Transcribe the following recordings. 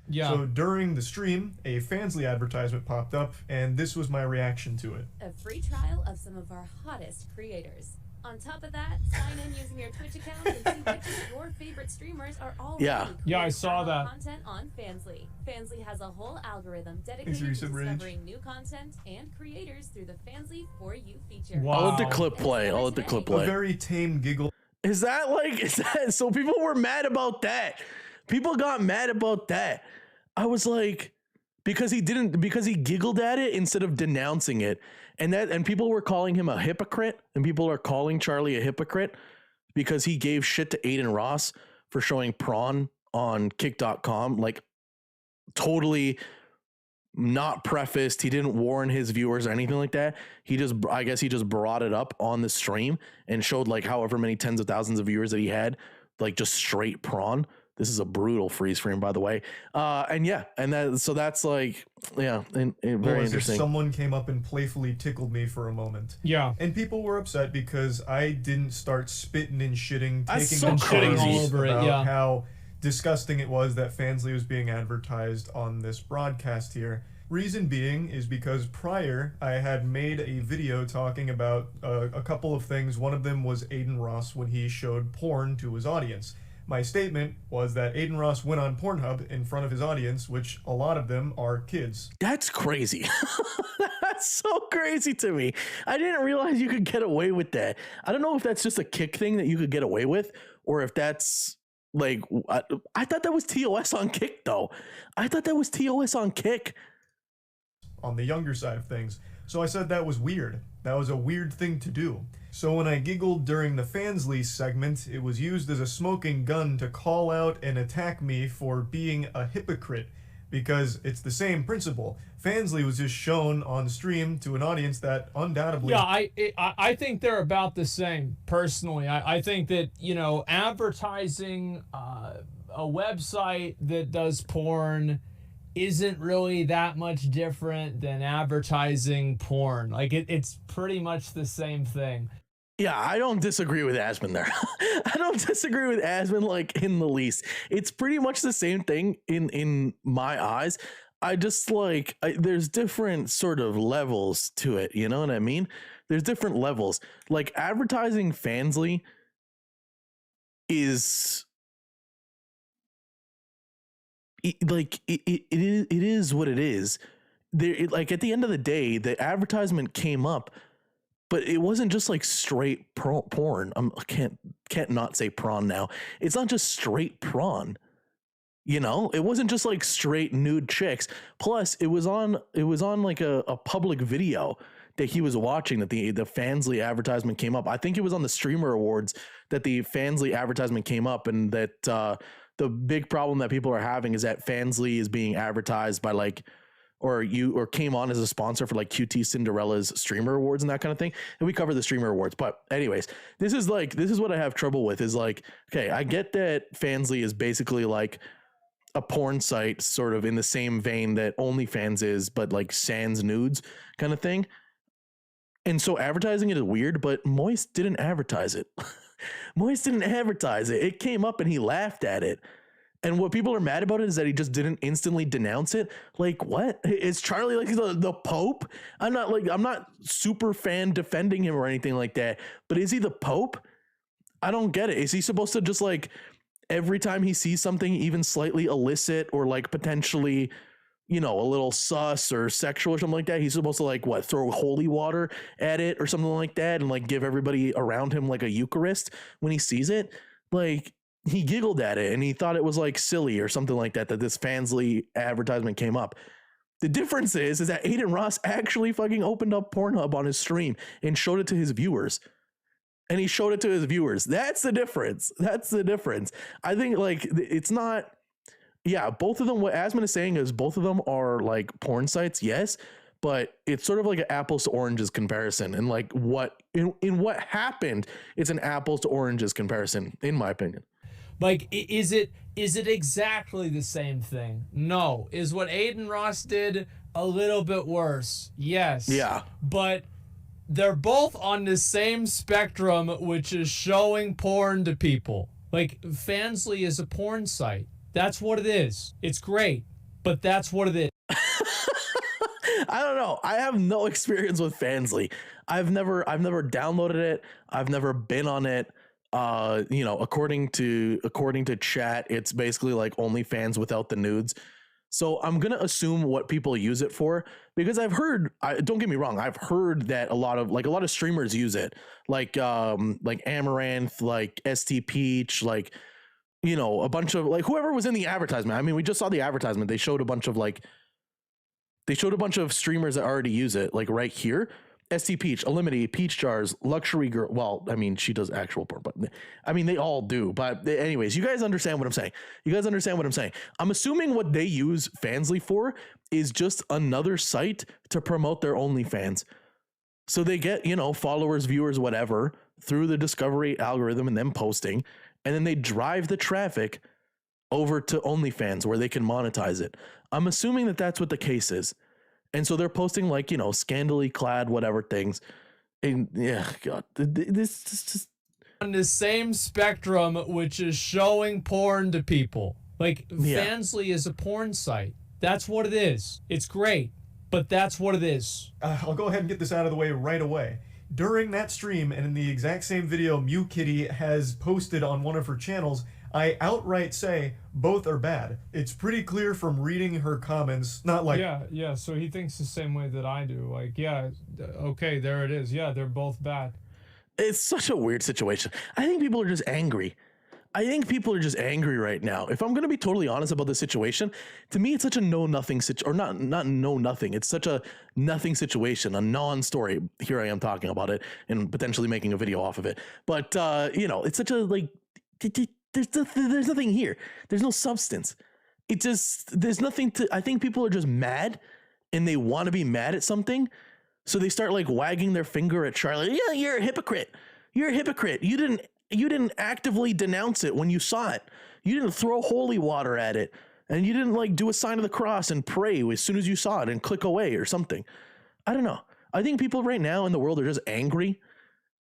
Yeah. So during the stream, a Fansly advertisement popped up, and this was my reaction to it. A free trial of some of our hottest creators. On top of that, sign in using your Twitch account and see which of your favorite streamers are already Yeah, I saw that. content on Fansly. Fansly has a whole algorithm dedicated to Recent Rage. discovering new content and creators through the Fansly For You feature. Wow. I'll let the clip play. I'll let the clip A play. very tame giggle. Is that so? People were mad about that. People got mad about that. I was like, because he giggled at it instead of denouncing it. And people were calling him a hypocrite, and people are calling Charlie a hypocrite because he gave shit to Aiden Ross for showing prawn on kick.com. Like, totally not prefaced. He didn't warn his viewers or anything like that. I guess he just brought it up on the stream and showed like however many tens of thousands of viewers that he had, like just straight prawn. This is a brutal freeze frame, by the way. That's like, yeah, and very interesting. Someone came up and playfully tickled me for a moment. Yeah. And people were upset because I didn't start spitting and shitting, That's taking so the crazy. crazy All over it, about yeah. how disgusting it was that Fansly was being advertised on this broadcast here. Reason being is because prior I had made a video talking about a couple of things. One of them was Aiden Ross when he showed porn to his audience. My statement was that Aiden Ross went on Pornhub in front of his audience, which a lot of them are kids. That's crazy. That's so crazy to me. I didn't realize you could get away with that. I don't know if that's just a Kick thing that you could get away with, or if that's like, I thought that was TOS on Kick though. I thought that was TOS on Kick. On the younger side of things. So I said that was weird. That was a weird thing to do. So when I giggled during the Fansly segment, it was used as a smoking gun to call out and attack me for being a hypocrite, because it's the same principle. Fansly was just shown on stream to an audience that undoubtedly... Yeah, I think they're about the same, personally. I think that, advertising a website that does porn isn't really that much different than advertising porn. Like, it's pretty much the same thing. Yeah, I don't disagree with Asmon there. I don't disagree with Asmon like in the least. It's pretty much the same thing in my eyes. I just like, there's different sort of levels to it. You know what I mean? There's different levels. Like, advertising Fansly is like, it is what it is. Like, at the end of the day, the advertisement came up, but it wasn't just like straight porn. I can't not say prawn now. It's not just straight prawn. It wasn't just like straight nude chicks. Plus, it was on like a public video that he was watching that the Fansly advertisement came up. I think it was on the Streamer Awards that the Fansly advertisement came up, and that the big problem that people are having is that Fansly is being advertised by like, or came on as a sponsor for like QT Cinderella's Streamer Awards and that kind of thing. And we cover the Streamer Awards. But anyways, this is what I have trouble with is like, okay, I get that Fansly is basically like a porn site sort of in the same vein that OnlyFans is, but like sans nudes kind of thing. And so advertising it is weird, but Moist didn't advertise it. Moist didn't advertise it. It came up and he laughed at it. And what people are mad about it is that he just didn't instantly denounce it. Like, what? Is Charlie like the Pope? I'm not super fan defending him or anything like that, but is he the Pope? I don't get it. Is he supposed to just like every time he sees something even slightly illicit or like potentially, a little sus or sexual or something like that, he's supposed to like throw holy water at it or something like that and like give everybody around him like a Eucharist when he sees it? Like, he giggled at it and he thought it was like silly or something like that this Fansly advertisement came up. The difference is that Aiden Ross actually fucking opened up Pornhub on his stream and showed it to his viewers. And he showed it to his viewers. That's the difference. That's the difference. I think like it's not, yeah, both of them, what Asmon is saying is both of them are like porn sites, yes, but it's sort of like an apples to oranges comparison. And like in what happened, it's an apples to oranges comparison, in my opinion. Like, is it exactly the same thing? No. Is what Aiden Ross did a little bit worse? Yes. Yeah. But they're both on the same spectrum, which is showing porn to people. Like, Fansly is a porn site. That's what it is. It's great. but that's what it is. I don't know. I have no experience with Fansly. I've never downloaded it. I've never been on it. You know, according to chat, it's basically like OnlyFans without the nudes. So I'm gonna assume what people use it for, because I've heard. Don't get me wrong. I've heard that a lot of streamers use it, like Amaranth, like ST Peach, like, you know, a bunch of like whoever was in the advertisement. I mean, we just saw the advertisement. They showed a bunch of streamers that already use it, like right here. ST Peach, Elimity, Peach Jars, Luxury Girl. Well, I mean, she does actual porn, but I mean, they all do. But anyways, you guys understand what I'm saying. I'm assuming what they use Fansly for is just another site to promote their OnlyFans. So they get, you know, followers, viewers, whatever, through the discovery algorithm and them posting, and then they drive the traffic over to OnlyFans where they can monetize it. I'm assuming that that's what the case is. And so they're posting, like, you know, scandally clad whatever things. And yeah, God, this is just on the same spectrum, which is showing porn to people. Like, Fansly is a porn site. That's what it is. It's great, but that's what it is. I'll go ahead and get this out of the way right away. During that stream, and in the exact same video murky has posted on one of her channels, I outright say both are bad. It's pretty clear from reading her comments, not like... Yeah, so he thinks the same way that I do. Like, yeah, okay, there it is. Yeah, they're both bad. It's such a weird situation. I think people are just angry. Right now. If I'm going to be totally honest about this situation, to me, it's such a know-nothing situation, or not know-nothing. It's such a nothing situation, a non-story. Here I am talking about it and potentially making a video off of it. But, you know, it's such a, like... There's nothing here. There's no substance. It just, there's nothing to, I think people are just mad and they want to be mad at something. So they start like wagging their finger at Charlie. Yeah, you're a hypocrite. You're a hypocrite. You didn't actively denounce it when you saw it. You didn't throw holy water at it. And you didn't like do a sign of the cross and pray as soon as you saw it and click away or something. I don't know. I think people right now in the world are just angry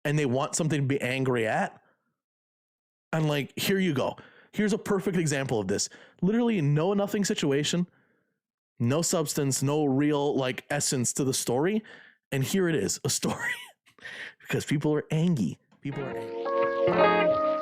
and they want something to be angry at. And like, here you go. Here's a perfect example of this. Literally nothing situation, no substance, no real like essence to the story. And here it is, a story. Because people are angry. People are angry.